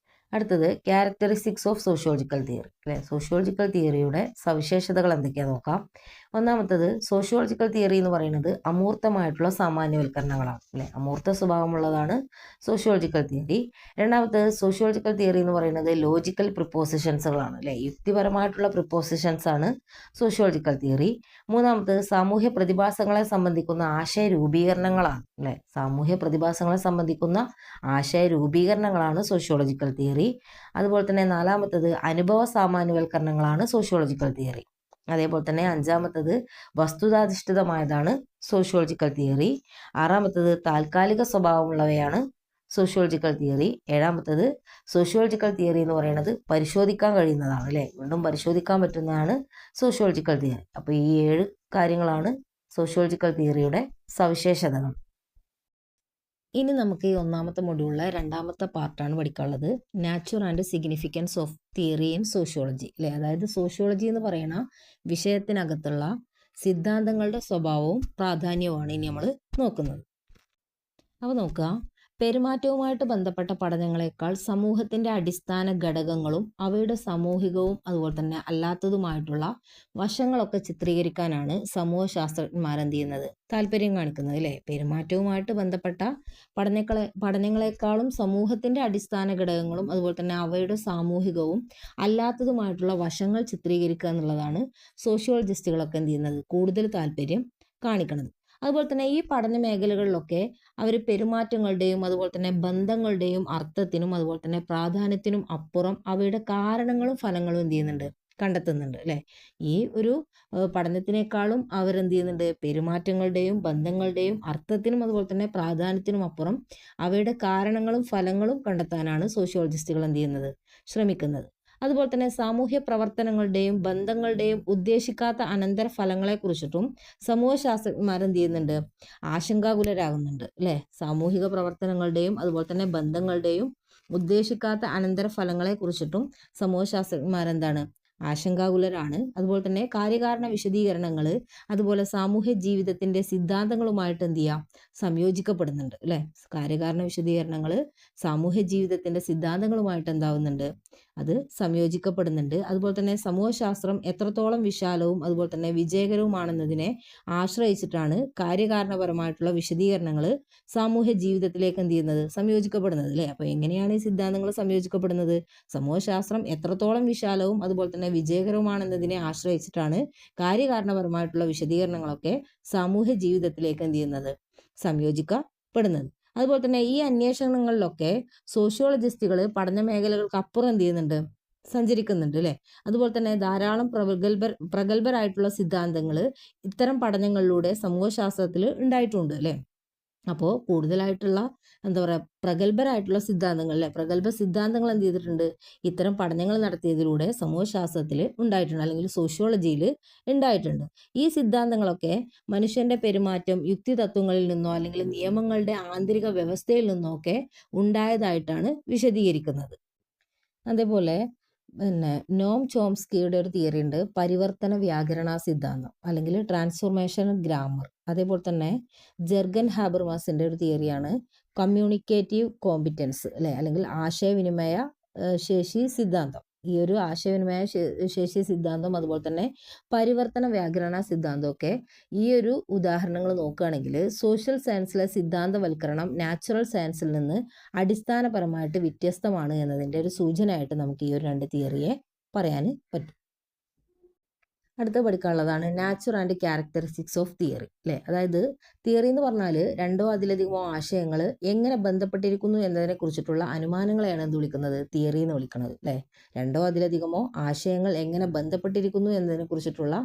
A: അടുത്തത് ക്യാരക്ടറിസ്റ്റിക്സ് ഓഫ് സോഷ്യോളജിക്കൽ തിയറി അല്ലേ. സോഷ്യോളജിക്കൽ തിയറിയുടെ സവിശേഷതകൾ എന്തൊക്കെയാണെന്ന് നോക്കാം. ഒന്നാമത്തത് സോഷ്യോളജിക്കൽ തിയറി എന്ന് പറയുന്നത് അമൂർത്തമായിട്ടുള്ള സാമാന്യവൽക്കരണങ്ങളാണ് അല്ലേ. അമൂർത്ത സ്വഭാവമുള്ളതാണ് സോഷ്യോളജിക്കൽ തിയറി. രണ്ടാമത്തത് സോഷ്യോളജിക്കൽ തിയറി എന്ന് പറയുന്നത് ലോജിക്കൽ പ്രിപ്പോസിഷൻസുകളാണ് അല്ലേ. യുക്തിപരമായിട്ടുള്ള പ്രിപ്പോസിഷൻസ് ആണ് സോഷ്യോളജിക്കൽ തിയറി. മൂന്നാമത്തത് സാമൂഹ്യ പ്രതിഭാസങ്ങളെ സംബന്ധിക്കുന്ന ആശയ രൂപീകരണങ്ങളാണ് അല്ലേ. സാമൂഹ്യ പ്രതിഭാസങ്ങളെ സംബന്ധിക്കുന്ന ആശയ രൂപീകരണങ്ങളാണ് സോഷ്യോളജിക്കൽ തിയറി. അതുപോലെ തന്നെ നാലാമത്തത് അനുഭവ സാമാന്യവൽക്കരണങ്ങളാണ് സോഷ്യോളജിക്കൽ തിയറി. അതേപോലെ തന്നെ അഞ്ചാമത്തത് വസ്തുതാധിഷ്ഠിതമായതാണ് സോഷ്യോളജിക്കൽ തിയറി. ആറാമത്തത് താൽക്കാലിക സ്വഭാവമുള്ളവയാണ് സോഷ്യോളജിക്കൽ തിയറി. ഏഴാമത്തത് സോഷ്യോളജിക്കൽ തിയറി എന്ന് പറയുന്നത് പരിശോധിക്കാൻ കഴിയുന്നതാണ്, അല്ലേ? വീണ്ടും പരിശോധിക്കാൻ പറ്റുന്നതാണ് സോഷ്യോളജിക്കൽ തിയറി. അപ്പോൾ ഈ 7 കാര്യങ്ങളാണ് സോഷ്യോളജിക്കൽ തിയറിയുടെ സവിശേഷതകൾ. ഇനി നമുക്ക് ഈ ഒന്നാമത്തെ മൊഡ്യൂളിലെ രണ്ടാമത്തെ പാർട്ടാണ് പഠിക്കാനുള്ളത്, nature and significance of theory in sociology, അല്ലേ? അതായത് സോഷ്യോളജി എന്ന് പറയുന്ന വിഷയത്തിനകത്തുള്ള സിദ്ധാന്തങ്ങളുടെ സ്വഭാവവും പ്രാധാന്യവുമാണ് ഇനി നമ്മൾ നോക്കുന്നത്. അപ്പോൾ നോക്കുക, പെരുമാറ്റവുമായിട്ട് ബന്ധപ്പെട്ട പഠനങ്ങളെക്കാൾ സമൂഹത്തിൻ്റെ അടിസ്ഥാന ഘടകങ്ങളും അവയുടെ സാമൂഹികവും അതുപോലെ തന്നെ അല്ലാത്തതുമായിട്ടുള്ള വശങ്ങളൊക്കെ ചിത്രീകരിക്കാനാണ് സമൂഹശാസ്ത്രജ്ഞന്മാരെന്ത് ചെയ്യുന്നത്, താല്പര്യം കാണിക്കുന്നത്, അല്ലേ? പെരുമാറ്റവുമായിട്ട് ബന്ധപ്പെട്ട പഠനങ്ങളെക്കാളും സമൂഹത്തിൻ്റെ അടിസ്ഥാന ഘടകങ്ങളും അതുപോലെ തന്നെ അവയുടെ സാമൂഹികവും അല്ലാത്തതുമായിട്ടുള്ള വശങ്ങൾ ചിത്രീകരിക്കുക എന്നുള്ളതാണ് സോഷ്യോളജിസ്റ്റുകളൊക്കെ എന്ത് ചെയ്യുന്നത്, കൂടുതൽ താല്പര്യം കാണിക്കുന്നത്. അതുപോലെ തന്നെ ഈ പഠന മേഖലകളിലൊക്കെ അവർ പെരുമാറ്റങ്ങളുടെയും അതുപോലെ തന്നെ ബന്ധങ്ങളുടെയും അർത്ഥത്തിനും അതുപോലെ തന്നെ പ്രാധാന്യത്തിനും അപ്പുറം അവയുടെ കാരണങ്ങളും ഫലങ്ങളും എന്ത് ചെയ്യുന്നുണ്ട്, കണ്ടെത്തുന്നുണ്ട്, അല്ലേ? ഈ ഒരു പഠനത്തിനേക്കാളും അവരെന്ത് ചെയ്യുന്നുണ്ട്, പെരുമാറ്റങ്ങളുടെയും ബന്ധങ്ങളുടെയും അർത്ഥത്തിനും അതുപോലെ തന്നെ പ്രാധാന്യത്തിനും അപ്പുറം അവയുടെ കാരണങ്ങളും ഫലങ്ങളും കണ്ടെത്താനാണ് സോഷ്യോളജിസ്റ്റുകൾ എന്ത് ചെയ്യുന്നത്, ശ്രമിക്കുന്നത്. അതുപോലെ തന്നെ സാമൂഹ്യ പ്രവർത്തനങ്ങളുടെയും ബന്ധങ്ങളുടെയും ഉദ്ദേശിക്കാത്ത അനന്തര ഫലങ്ങളെ കുറിച്ചിട്ടും സമൂഹശാസ്ത്രജ്ഞന്മാരെന്ത് ചെയ്യുന്നുണ്ട്, ആശങ്കാകുലരാകുന്നുണ്ട്, അല്ലേ? സാമൂഹിക പ്രവർത്തനങ്ങളുടെയും അതുപോലെ തന്നെ ബന്ധങ്ങളുടെയും ഉദ്ദേശിക്കാത്ത അനന്തര ഫലങ്ങളെ കുറിച്ചിട്ടും സമൂഹശാസ്ത്രജ്ഞന്മാരെന്താണ്, ആശങ്കാകുലരാണ്. അതുപോലെ തന്നെ കാര്യകാരണ വിശദീകരണങ്ങൾ അതുപോലെ സാമൂഹ്യ ജീവിതത്തിന്റെ സിദ്ധാന്തങ്ങളുമായിട്ട് എന്ത് ചെയ്യാം, സംയോജിക്കപ്പെടുന്നുണ്ട്, അല്ലേ? കാര്യകാരണ വിശദീകരണങ്ങൾ സാമൂഹ്യ ജീവിതത്തിന്റെ സിദ്ധാന്തങ്ങളുമായിട്ട് എന്താവുന്നുണ്ട്, അത് സംയോജിക്കപ്പെടുന്നുണ്ട്. അതുപോലെ തന്നെ സമൂഹശാസ്ത്രം എത്രത്തോളം വിശാലവും അതുപോലെ തന്നെ വിജയകരവുമാണെന്നതിനെ ആശ്രയിച്ചിട്ടാണ് കാര്യകാരണപരമായിട്ടുള്ള വിശദീകരണങ്ങൾ സാമൂഹ്യ ജീവിതത്തിലേക്ക് എന്ത് ചെയ്യുന്നത്, സംയോജിക്കപ്പെടുന്നത്, അല്ലേ? അപ്പോൾ എങ്ങനെയാണ് ഈ സിദ്ധാന്തങ്ങൾ സംയോജിക്കപ്പെടുന്നത്? സമൂഹശാസ്ത്രം എത്രത്തോളം വിശാലവും അതുപോലെ തന്നെ വിജയകരവുമാണെന്നതിനെ ആശ്രയിച്ചിട്ടാണ് കാര്യകാരണപരമായിട്ടുള്ള വിശദീകരണങ്ങളൊക്കെ സാമൂഹ്യ ജീവിതത്തിലേക്ക് എന്ത് ചെയ്യുന്നത്, സംയോജിക്കപ്പെടുന്നത്. അതുപോലെ തന്നെ ഈ അന്വേഷണങ്ങളിലൊക്കെ സോഷ്യോളജിസ്റ്റുകൾ പഠന മേഖലകൾക്ക് അപ്പുറം എന്ത് ചെയ്യുന്നുണ്ട്, സഞ്ചരിക്കുന്നുണ്ട്, അല്ലേ? അതുപോലെ തന്നെ ധാരാളം പ്രഗത്ഭരായിട്ടുള്ള സിദ്ധാന്തങ്ങൾ ഇത്തരം പഠനങ്ങളിലൂടെ സമൂഹശാസ്ത്രത്തിൽ ഉണ്ടായിട്ടുണ്ട്, അല്ലേ? അപ്പോൾ കൂടുതലായിട്ടുള്ള എന്താ പറയുക, പ്രഗത്ഭരായിട്ടുള്ള സിദ്ധാന്തങ്ങൾ, അല്ലെ? പ്രഗത്ഭ സിദ്ധാന്തങ്ങൾ എന്ത് ചെയ്തിട്ടുണ്ട്, ഇത്തരം പഠനങ്ങൾ നടത്തിയതിലൂടെ സമൂഹശാസ്ത്രത്തിൽ ഉണ്ടായിട്ടുണ്ട്, അല്ലെങ്കിൽ സോഷ്യോളജിയിൽ ഉണ്ടായിട്ടുണ്ട്. ഈ സിദ്ധാന്തങ്ങളൊക്കെ മനുഷ്യന്റെ പെരുമാറ്റം യുക്തിതത്വങ്ങളിൽ നിന്നോ അല്ലെങ്കിൽ നിയമങ്ങളുടെ ആന്തരിക വ്യവസ്ഥയിൽ നിന്നോ ഒക്കെ ഉണ്ടായതായിട്ടാണ് വിശദീകരിക്കുന്നത്. അതേപോലെ പിന്നെ നോം ചോംസ്കിയുടെ ഒരു തിയറി ഉണ്ട്, പരിവർത്തന വ്യാകരണ സിദ്ധാന്തം അല്ലെങ്കിൽ ട്രാൻസ്ഫോർമേഷൻ ഗ്രാമർ. അതേപോലെ തന്നെ ജെർഗൻ ഹാബർമാസിന്റെ ഒരു തിയറിയാണ് കമ്മ്യൂണിക്കേറ്റീവ് കോമ്പിറ്റൻസ്, അല്ലെ? അല്ലെങ്കിൽ ആശയവിനിമയ ശേഷി സിദ്ധാന്തം. ഈ ഒരു ആശയവിനിമയ ശേഷി സിദ്ധാന്തം അതുപോലെ തന്നെ പരിവർത്തന വ്യാകരണ സിദ്ധാന്തമൊക്കെ ഈ ഒരു ഉദാഹരണങ്ങൾ നോക്കുകയാണെങ്കിൽ സോഷ്യൽ സയൻസിലെ സിദ്ധാന്തവൽക്കരണം നാച്ചുറൽ സയൻസിൽ നിന്ന് അടിസ്ഥാനപരമായിട്ട് വ്യത്യസ്തമാണ് എന്നതിൻ്റെ ഒരു സൂചനയായിട്ട് നമുക്ക് ഈ ഒരു 2 തിയറിയെ പറയാൻ പറ്റും. അടുത്ത പഠിക്കാനുള്ളതാണ് nature and characteristics of theory, അല്ലേ? അതായത് തിയറി എന്ന് പറഞ്ഞാൽ രണ്ടോ അതിലധികമോ ആശയങ്ങൾ എങ്ങനെ ബന്ധപ്പെട്ടിരിക്കുന്നു എന്നതിനെ കുറിച്ചിട്ടുള്ള അനുമാനങ്ങളെയാണ് എന്ത് വിളിക്കുന്നത്, തിയറി എന്ന് വിളിക്കുന്നത്, അല്ലേ? രണ്ടോ അതിലധികമോ ആശയങ്ങൾ എങ്ങനെ ബന്ധപ്പെട്ടിരിക്കുന്നു എന്നതിനെ കുറിച്ചിട്ടുള്ള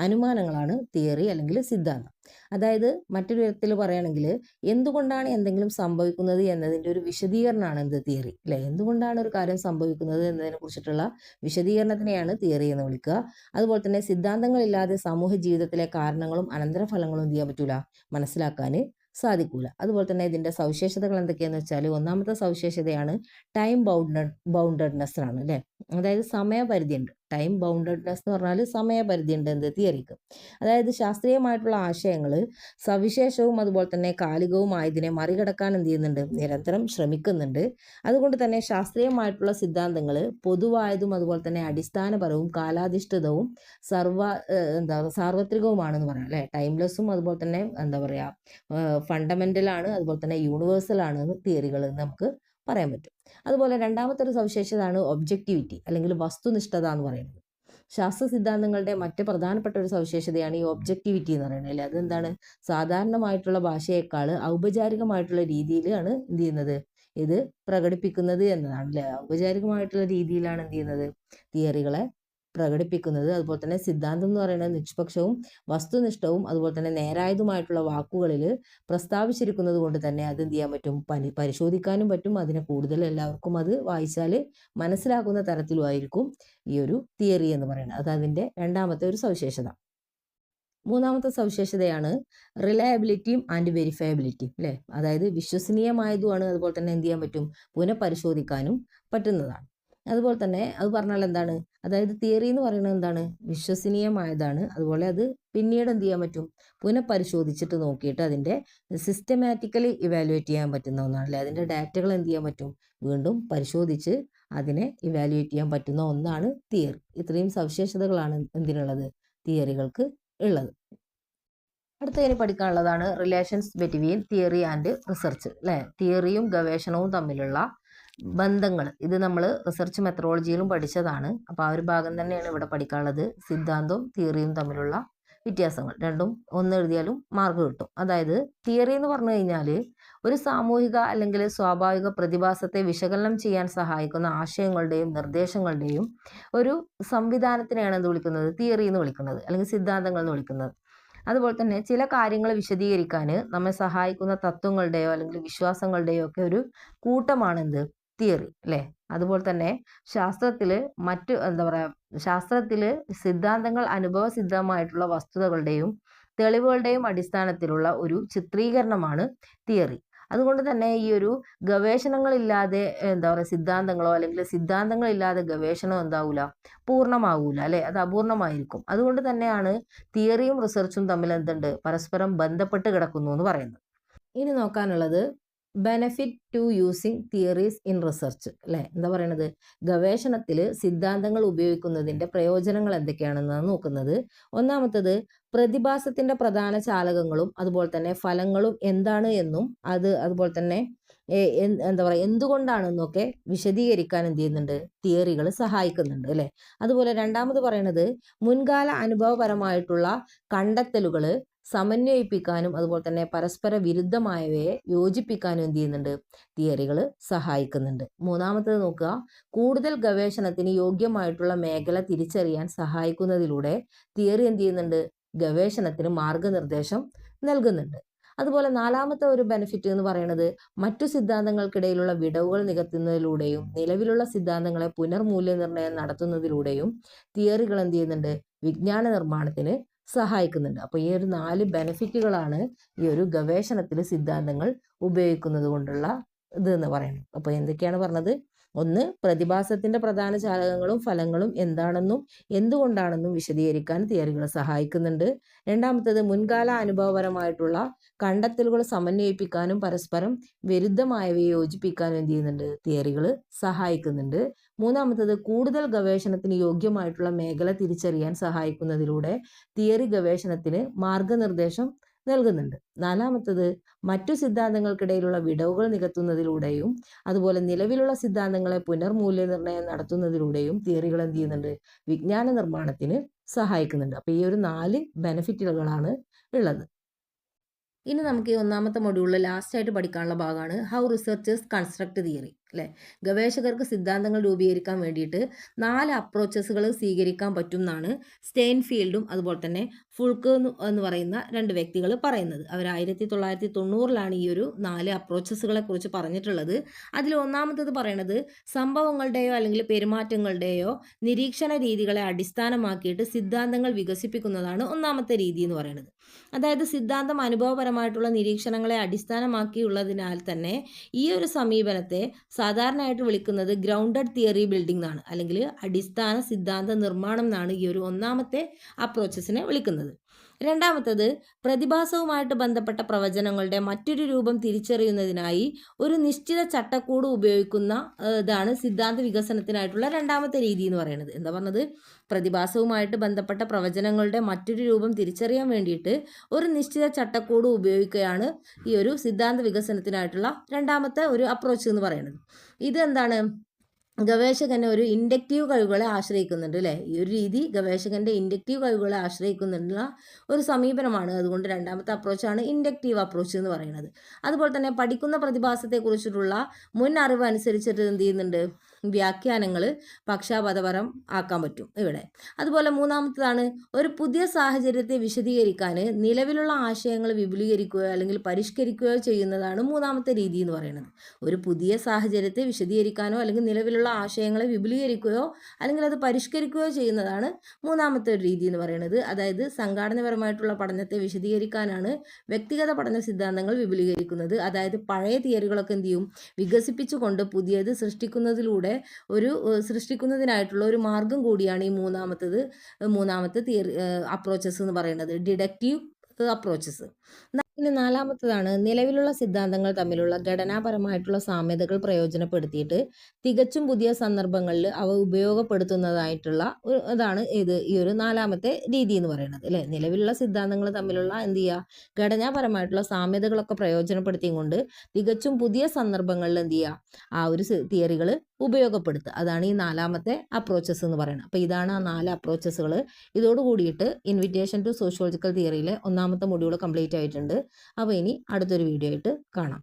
A: അനുമാനങ്ങളാണ് തിയറി അല്ലെങ്കിൽ സിദ്ധാന്തം. അതായത് മറ്റൊരു വിധത്തിൽ പറയുകയാണെങ്കിൽ എന്തുകൊണ്ടാണ് എന്തെങ്കിലും സംഭവിക്കുന്നത് എന്നതിൻ്റെ ഒരു വിശദീകരണമാണ് എന്ത്, തിയറി, അല്ലേ? എന്തുകൊണ്ടാണ് ഒരു കാര്യം സംഭവിക്കുന്നത് എന്നതിനെ കുറിച്ചിട്ടുള്ള വിശദീകരണത്തിനെയാണ് തിയറി എന്ന് വിളിക്കുക. അതുപോലെ തന്നെ സിദ്ധാന്തങ്ങളില്ലാതെ സമൂഹ ജീവിതത്തിലെ കാരണങ്ങളും അനന്തരഫലങ്ങളും എന്ത് ചെയ്യാൻ പറ്റൂല, മനസ്സിലാക്കാൻ സാധിക്കൂല. അതുപോലെ തന്നെ ഇതിന്റെ സവിശേഷതകൾ എന്തൊക്കെയാന്ന് വെച്ചാൽ ഒന്നാമത്തെ സവിശേഷതയാണ് ടൈം ബൗണ്ടഡ്നെസ് ആണ്, അല്ലേ? അതായത് സമയപരിധി ഉണ്ട്. ടൈം ബൗണ്ടഡ്നെസ് എന്ന് പറഞ്ഞാൽ സമയപരിധി ഉണ്ട് എന്ത്, തിയറിക്ക്. അതായത് ശാസ്ത്രീയമായിട്ടുള്ള ആശയങ്ങൾ സവിശേഷവും അതുപോലെ തന്നെ കാലികവുമായതിനെ മറികടക്കാൻ എന്ത് ചെയ്യുന്നുണ്ട്, നിരന്തരം ശ്രമിക്കുന്നുണ്ട്. അതുകൊണ്ട് തന്നെ ശാസ്ത്രീയമായിട്ടുള്ള സിദ്ധാന്തങ്ങൾ പൊതുവായതും അതുപോലെ തന്നെ അടിസ്ഥാനപരവും കാലാധിഷ്ഠിതവും സാർവത്രികവുമാണെന്ന് പറയാം, അല്ലെ? ടൈംലെസ്സും അതുപോലെ തന്നെ എന്താ പറയുക ഫണ്ടമെന്റലാണ് അതുപോലെ തന്നെ യൂണിവേഴ്സൽ ആണ് തിയറികൾ നമുക്ക് പറയാൻ പറ്റും. അതുപോലെ രണ്ടാമത്തെ ഒരു സവിശേഷതയാണ് ഒബ്ജക്റ്റിവിറ്റി അല്ലെങ്കിൽ വസ്തുനിഷ്ഠത എന്ന് പറയുന്നത്. ശാസ്ത്ര സിദ്ധാന്തങ്ങളുടെ മറ്റ് പ്രധാനപ്പെട്ട ഒരു സവിശേഷതയാണ് ഈ ഒബ്ജക്റ്റിവിറ്റി എന്ന് പറയുന്നത്, അല്ലെ? അതെന്താണ്, സാധാരണമായിട്ടുള്ള ഭാഷയേക്കാൾ ഔപചാരികമായിട്ടുള്ള രീതിയിലാണ് എന്ത് ചെയ്യുന്നത്, ഇത് പ്രകടിപ്പിക്കുന്നത് എന്നതാണ്, അല്ലെ? ഔപചാരികമായിട്ടുള്ള രീതിയിലാണ് എന്ത് ചെയ്യുന്നത്, തിയറികളെ പ്രകടിപ്പിക്കുന്നത്. അതുപോലെ തന്നെ സിദ്ധാന്തം എന്ന് പറയുന്നത് നിഷ്പക്ഷവും വസ്തുനിഷ്ഠവും അതുപോലെ തന്നെ നേരായതുമായിട്ടുള്ള വാക്കുകളിൽ പ്രസ്താവിച്ചിരിക്കുന്നത് കൊണ്ട് തന്നെ അത് എന്ത് ചെയ്യാൻ പറ്റും, പരിശോധിക്കാനും പറ്റും. അതിനെ കൂടുതൽ എല്ലാവർക്കും അത് വായിച്ചാൽ മനസ്സിലാക്കുന്ന തരത്തിലുമായിരിക്കും ഈ ഒരു തിയറി എന്ന് പറയുന്നത്. അത് അതിൻ്റെ രണ്ടാമത്തെ ഒരു സവിശേഷത. മൂന്നാമത്തെ സവിശേഷതയാണ് റിലയബിലിറ്റിയും ആൻഡ് വെരിഫയബിലിറ്റിയും, അല്ലേ? അതായത് വിശ്വസനീയമായതുമാണ്, അതുപോലെ തന്നെ എന്ത് ചെയ്യാൻ പറ്റും, പുനഃപരിശോധിക്കാനും പറ്റുന്നതാണ്. അതുപോലെ തന്നെ അത് പറഞ്ഞാൽ എന്താണ്, അതായത് തിയറി എന്ന് പറയുന്നത് എന്താണ്, വിശ്വസനീയമായതാണ്. അതുപോലെ അത് പിന്നീട് എന്ത് ചെയ്യാൻ പറ്റും, പുനഃപരിശോധിച്ചിട്ട് നോക്കിയിട്ട് അതിൻ്റെ സിസ്റ്റമാറ്റിക്കലി ഇവാലുവേറ്റ് ചെയ്യാൻ പറ്റുന്ന ഒന്നാണ്, അല്ലേ? അതിൻ്റെ ഡാറ്റകൾ എന്ത് ചെയ്യാൻ പറ്റും, വീണ്ടും പരിശോധിച്ച് അതിനെ ഇവാലുവേറ്റ് ചെയ്യാൻ പറ്റുന്ന ഒന്നാണ് തിയറി. ഇത്രയും സവിശേഷതകളാണ് എന്തിനുള്ളത്, തിയറികൾക്ക് ഉള്ളത്. അടുത്ത ഇനി പഠിക്കാനുള്ളതാണ് relations between theory and research, അല്ലേ? തിയറിയും ഗവേഷണവും തമ്മിലുള്ള ബന്ധങ്ങൾ. ഇത് നമ്മൾ റിസർച്ച് മെത്തഡോളജിയിലും പഠിച്ചതാണ്. അപ്പോൾ ആ ഒരു ഭാഗം തന്നെയാണ് ഇവിടെ പഠിക്കാനുള്ളത്. സിദ്ധാന്തവും തിയറിയും തമ്മിലുള്ള വ്യത്യാസങ്ങൾ. രണ്ടും ഒന്ന് എഴുതിയാലും മാർക്ക് കിട്ടും. അതായത് തിയറി എന്ന് പറഞ്ഞു കഴിഞ്ഞാൽ ഒരു സാമൂഹിക അല്ലെങ്കിൽ സ്വാഭാവിക പ്രതിഭാസത്തെ വിശകലനം ചെയ്യാൻ സഹായിക്കുന്ന ആശയങ്ങളുടെയും നിർദ്ദേശങ്ങളുടെയും ഒരു സംവിധാനത്തിനെയാണ് എന്ത് വിളിക്കുന്നത്, തിയറി എന്ന് വിളിക്കുന്നത്, അല്ലെങ്കിൽ സിദ്ധാന്തങ്ങൾ എന്ന് വിളിക്കുന്നത്. അതുപോലെ തന്നെ ചില കാര്യങ്ങൾ വിശദീകരിക്കാൻ നമ്മെ സഹായിക്കുന്ന തത്വങ്ങളുടെയോ അല്ലെങ്കിൽ വിശ്വാസങ്ങളുടെയോ ഒക്കെ ഒരു കൂട്ടമാണ് എന്ത്, തിയറി, അല്ലേ? അതുപോലെ തന്നെ ശാസ്ത്രത്തിൽ ശാസ്ത്രത്തിൽ സിദ്ധാന്തങ്ങൾ അനുഭവസിദ്ധമായിട്ടുള്ള വസ്തുതകളുടെയും തെളിവുകളുടെയും അടിസ്ഥാനത്തിലുള്ള ഒരു ചിത്രീകരണമാണ് തിയറി. അതുകൊണ്ട് തന്നെ ഈ ഒരു ഗവേഷണങ്ങളില്ലാതെ സിദ്ധാന്തങ്ങളോ അല്ലെങ്കിൽ സിദ്ധാന്തങ്ങളില്ലാതെ ഗവേഷണം എന്താവൂല, പൂർണ്ണമാവൂല, അല്ലെ? അത് അപൂർണമായിരിക്കും. അതുകൊണ്ട് തന്നെയാണ് തിയറിയും റിസർച്ചും തമ്മിൽ എന്തുണ്ട്, പരസ്പരം ബന്ധപ്പെട്ട് കിടക്കുന്നു എന്ന് പറയുന്നത്. ഇനി നോക്കാനുള്ളത് benefit to using theories in research, അല്ലേ? എന്താ പറയണത്, ഗവേഷണത്തിൽ സിദ്ധാന്തങ്ങൾ ഉപയോഗിക്കുന്നതിൻ്റെ പ്രയോജനങ്ങൾ എന്തൊക്കെയാണെന്നാണ് നോക്കുന്നത്. ഒന്നാമത്തത് പ്രതിഭാസത്തിൻ്റെ പ്രധാന ചാലകങ്ങളും അതുപോലെ തന്നെ ഫലങ്ങളും എന്താണ് എന്നും അതുപോലെ തന്നെ എന്തുകൊണ്ടാണെന്നൊക്കെ വിശദീകരിക്കാൻ എന്ത് ചെയ്യുന്നുണ്ട്, തിയറികൾ സഹായിക്കുന്നുണ്ട്, അല്ലേ? അതുപോലെ രണ്ടാമത് പറയുന്നത് മുൻകാല അനുഭവപരമായിട്ടുള്ള കണ്ടെത്തലുകൾ സമന്വയിപ്പിക്കാനും അതുപോലെ തന്നെ പരസ്പര വിരുദ്ധമായവയെ യോജിപ്പിക്കാനും എന്ത് ചെയ്യുന്നുണ്ട്, തിയറികൾ സഹായിക്കുന്നുണ്ട്. മൂന്നാമത്തേത് നോക്കുക, കൂടുതൽ ഗവേഷണത്തിന് യോഗ്യമായിട്ടുള്ള മേഖല തിരിച്ചറിയാൻ സഹായിക്കുന്നതിലൂടെ തിയറി എന്ത് ചെയ്യുന്നുണ്ട്, ഗവേഷണത്തിന് മാർഗനിർദ്ദേശം നൽകുന്നുണ്ട്. അതുപോലെ നാലാമത്തെ ഒരു ബെനിഫിറ്റ് എന്ന് പറയുന്നത് മറ്റു സിദ്ധാന്തങ്ങൾക്കിടയിലുള്ള വിടവുകൾ നികത്തുന്നതിലൂടെയും നിലവിലുള്ള സിദ്ധാന്തങ്ങളെ പുനർമൂല്യനിർണ്ണയം നടത്തുന്നതിലൂടെയും തിയറികൾ എന്ത് ചെയ്യുന്നുണ്ട്, വിജ്ഞാന നിർമ്മാണത്തിന് സഹായിക്കുന്നുണ്ട്. അപ്പോൾ ഈ ഒരു 4 ബെനിഫിറ്റുകളാണ് ഈ ഒരു ഗവേഷണത്തിൽ സിദ്ധാന്തങ്ങൾ ഉപയോഗിക്കുന്നത് കൊണ്ടുള്ള ഇത് എന്ന് പറയുന്നത്. അപ്പോൾ എന്തൊക്കെയാണ് പറഞ്ഞത്, ഒന്ന് പ്രതിഭാസത്തിന്റെ പ്രധാന ചാലകങ്ങളും ഫലങ്ങളും എന്താണെന്നും എന്തുകൊണ്ടാണെന്നും വിശദീകരിക്കാൻ തിയറികൾ സഹായിക്കുന്നുണ്ട്. രണ്ടാമത്തേത് മുൻകാല അനുഭവപരമായിട്ടുള്ള കണ്ടെത്തലുകൾ സമന്വയിപ്പിക്കാനും പരസ്പരം വിരുദ്ധമായവയെ യോജിപ്പിക്കാനും എന്ത് ചെയ്യുന്നുണ്ട്, തിയറികൾ സഹായിക്കുന്നുണ്ട്. മൂന്നാമത്തേത് കൂടുതൽ ഗവേഷണത്തിന് യോഗ്യമായിട്ടുള്ള മേഖല തിരിച്ചറിയാൻ സഹായിക്കുന്നതിലൂടെ തിയറി ഗവേഷണത്തിന് മാർഗനിർദ്ദേശം നൽകുന്നുണ്ട്. നാലാമത്തത് മറ്റു സിദ്ധാന്തങ്ങൾക്കിടയിലുള്ള വിടവുകൾ നികത്തുന്നതിലൂടെയും അതുപോലെ നിലവിലുള്ള സിദ്ധാന്തങ്ങളെ പുനർമൂല്യനിർണ്ണയം നടത്തുന്നതിലൂടെയും തിയറികൾ എന്ത് ചെയ്യുന്നുണ്ട്, വിജ്ഞാന നിർമ്മാണത്തിന് സഹായിക്കുന്നുണ്ട്. അപ്പോൾ ഈ ഒരു 4 ബെനിഫിറ്റുകളാണ് ഉള്ളത്. ഇനി നമുക്ക് ഈ ഒന്നാമത്തെ മൊഡ്യൂളിൽ ലാസ്റ്റായിട്ട് പഠിക്കാനുള്ള ഭാഗമാണ് ഹൗ റിസർച്ചേഴ്സ് കൺസ്ട്രക്ട് തിയറി, അല്ലേ? ഗവേഷകർക്ക് സിദ്ധാന്തങ്ങൾ രൂപീകരിക്കാൻ വേണ്ടിയിട്ട് 4 അപ്രോച്ചസുകൾ സ്വീകരിക്കാൻ പറ്റും എന്നാണ് സ്റ്റെയിൻഫീൽഡും അതുപോലെ തന്നെ ഫുൾക്ക് എന്ന് പറയുന്ന 2 വ്യക്തികൾ പറയുന്നത്. അവർ 1990 ഈ ഒരു 4 അപ്രോച്ചസുകളെ കുറിച്ച് പറഞ്ഞിട്ടുള്ളത്. അതിൽ ഒന്നാമത്തത് പറയണത് സംഭവങ്ങളുടെയോ അല്ലെങ്കിൽ പെരുമാറ്റങ്ങളുടെയോ നിരീക്ഷണ രീതികളെ അടിസ്ഥാനമാക്കിയിട്ട് സിദ്ധാന്തങ്ങൾ വികസിപ്പിക്കുന്നതാണ് ഒന്നാമത്തെ രീതി എന്ന് പറയുന്നത്. അതായത് സിദ്ധാന്തം അനുഭവപരമായിട്ടുള്ള നിരീക്ഷണങ്ങളെ അടിസ്ഥാനമാക്കിയുള്ളതിനാൽ തന്നെ ഈ ഒരു സമീപനത്തെ സാധാരണയായിട്ട് വിളിക്കുന്നത് ഗ്രൗണ്ടഡ് തിയറി ബിൽഡിംഗ് എന്നാണ്, അല്ലെങ്കിൽ അടിസ്ഥാന സിദ്ധാന്ത നിർമ്മാണം എന്നാണ് ഈ ഒരു ഒന്നാമത്തെ അപ്രോച്ചസിനെ വിളിക്കുന്നത്. രണ്ടാമത്തത് പ്രതിഭാസവുമായിട്ട് ബന്ധപ്പെട്ട പ്രവചനങ്ങളുടെ മറ്റൊരു രൂപം തിരിച്ചറിയുന്നതിനായി ഒരു നിശ്ചിത ചട്ടക്കൂട് ഉപയോഗിക്കുന്ന ഇതാണ് സിദ്ധാന്ത വികസനത്തിനായിട്ടുള്ള രണ്ടാമത്തെ രീതി എന്ന് പറയുന്നത്. എന്താ പറഞ്ഞത്, പ്രതിഭാസവുമായിട്ട് ബന്ധപ്പെട്ട പ്രവചനങ്ങളുടെ മറ്റൊരു രൂപം തിരിച്ചറിയാൻ വേണ്ടിയിട്ട് ഒരു നിശ്ചിത ചട്ടക്കൂട് ഉപയോഗിക്കുകയാണ് ഈ ഒരു സിദ്ധാന്ത വികസനത്തിനായിട്ടുള്ള രണ്ടാമത്തെ ഒരു അപ്രോച്ച് എന്ന് പറയുന്നത്. ഇത് എന്താണ്, ഗവേഷകനെ ഒരു ഇൻഡക്റ്റീവ് കഴിവുകളെ ആശ്രയിക്കുന്നുണ്ട്, അല്ലേ? ഈ ഒരു രീതി ഗവേഷകന്റെ ഇൻഡക്റ്റീവ് കഴിവുകളെ ആശ്രയിക്കുന്നുള്ള ഒരു സമീപനമാണ്. അതുകൊണ്ട് രണ്ടാമത്തെ അപ്രോച്ചാണ് ഇൻഡക്റ്റീവ് അപ്രോച്ച് എന്ന് പറയുന്നത്. അതുപോലെ തന്നെ പഠിക്കുന്ന പ്രതിഭാസത്തെക്കുറിച്ചിട്ടുള്ള മുൻ അറിവ് അനുസരിച്ചിട്ട് എന്ത് ചെയ്യുന്നുണ്ട്, വ്യാഖ്യാനങ്ങൾ പക്ഷാപാതപരം ആക്കാൻ പറ്റും ഇവിടെ. അതുപോലെ മൂന്നാമത്തേതാണ് ഒരു പുതിയ സാഹചര്യത്തെ വിശദീകരിക്കാൻ നിലവിലുള്ള ആശയങ്ങൾ വിപുലീകരിക്കുകയോ അല്ലെങ്കിൽ പരിഷ്കരിക്കുകയോ ചെയ്യുന്നതാണ് മൂന്നാമത്തെ രീതി എന്ന് പറയുന്നത്. ഒരു പുതിയ സാഹചര്യത്തെ വിശദീകരിക്കാനോ അല്ലെങ്കിൽ നിലവിലുള്ള ആശയങ്ങളെ വിപുലീകരിക്കുകയോ അല്ലെങ്കിൽ അത് പരിഷ്കരിക്കുകയോ ചെയ്യുന്നതാണ് മൂന്നാമത്തെ ഒരു രീതി എന്ന് പറയുന്നത്. അതായത് സംഘാടനപരമായിട്ടുള്ള പഠനത്തെ വിശദീകരിക്കാനാണ് വ്യക്തിഗത പഠന സിദ്ധാന്തങ്ങൾ വിപുലീകരിക്കുന്നത്. അതായത് പഴയ തിയറികളൊക്കെ എന്ത് ചെയ്യും, വികസിപ്പിച്ചുകൊണ്ട് പുതിയത് സൃഷ്ടിക്കുന്നതിനായിട്ടുള്ള ഒരു മാർഗം കൂടിയാണ് ഈ മൂന്നാമത്തെ തിയറി അപ്രോച്ചസ് എന്ന് പറയുന്നത്, ഡിഡക്റ്റീവ് അപ്രോച്ചസ്. ഇനി നാലാമത്തേതാണ് നിലവിലുള്ള സിദ്ധാന്തങ്ങൾ തമ്മിലുള്ള ഘടനാപരമായിട്ടുള്ള സാമ്യതകൾ പ്രയോജനപ്പെടുത്തിയിട്ട് തികച്ചും പുതിയ സന്ദർഭങ്ങളിൽ അവ ഉപയോഗപ്പെടുത്തുന്നതായിട്ടുള്ള ഇതാണ് ഈ ഒരു നാലാമത്തെ രീതി എന്ന് പറയുന്നത് അല്ലേ. നിലവിലുള്ള സിദ്ധാന്തങ്ങൾ തമ്മിലുള്ള എന്ത് ചെയ്യുക, ഘടനാപരമായിട്ടുള്ള സാമ്യതകളൊക്കെ പ്രയോജനപ്പെടുത്തിയും കൊണ്ട് തികച്ചും പുതിയ സന്ദർഭങ്ങളിൽ എന്ത് ചെയ്യുക, ആ ഒരു തിയറികൾ ഉപയോഗപ്പെടുത്തുക. അതാണ് ഈ നാലാമത്തെ അപ്രോച്ചസ് എന്ന് പറയുന്നത്. അപ്പോൾ ഇതാണ് ആ 4 അപ്രോച്ചസുകൾ. ഇതോടുകൂടിയിട്ട് ഇൻവിറ്റേഷൻ ടു സോഷ്യോളജിക്കൽ തിയറിയിലെ ഒന്നാമത്തെ മൊഡ്യൂൾ കംപ്ലീറ്റ് ആയിട്ടുണ്ട്. അപ്പോൾ ഇനി അടുത്തൊരു വീഡിയോ ആയിട്ട് കാണാം.